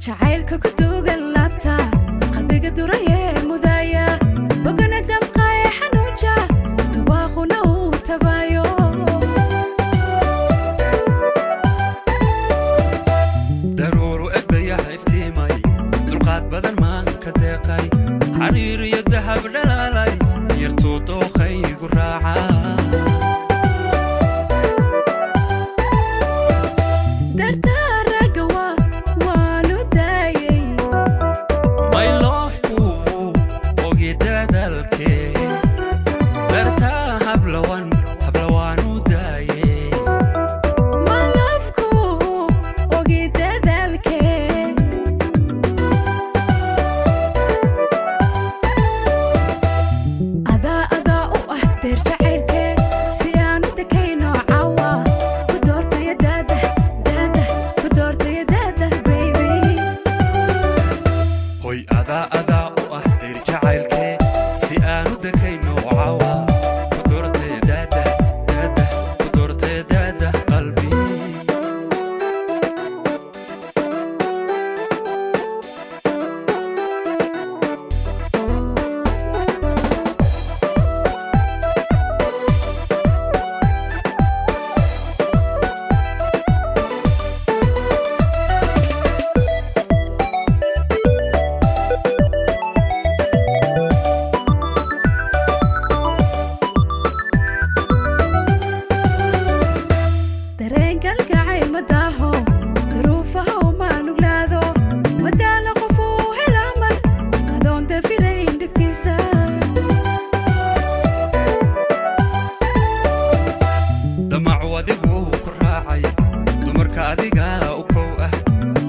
jacaylka ku duugan laabta qalbiga duraya mudaya bogana damqaya xanuunja dhawaaquna uu tabayo daruuru edaya iftiimay dulqaad badan maan ka deeqay xariir iyo dahab dhalaalay yartuu dooqaygu raaca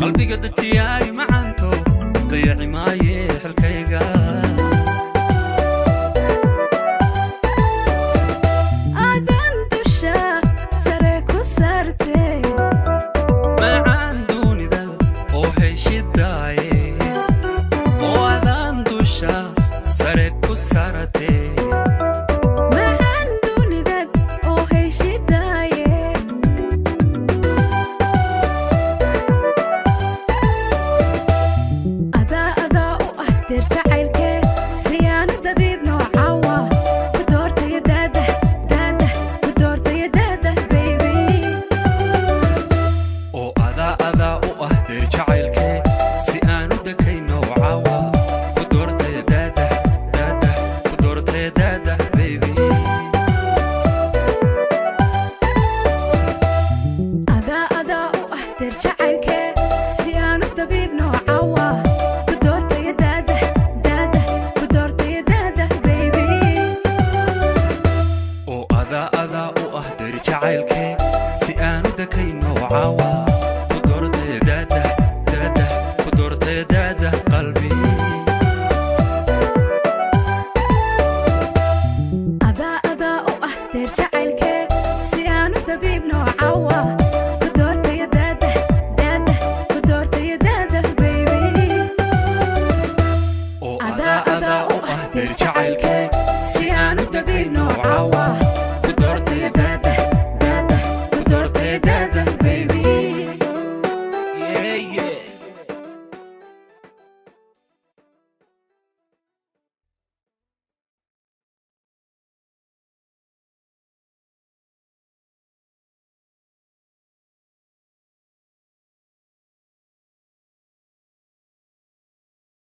qalbiga dadiyay macanto dayaci maaye xilkayga adan dusha sare ku sarte macaan dunida oo heshidaye oo adan dusha sare ku sarte si aanu dakayno caawa ku doortay daada ku doortay daada qalbi ada u ah deer jacaylke si aanu dabiibno caawa ku doortay daada ku doortay daada baby oo ada u ah deer jacaylke si aanu dakayno caawa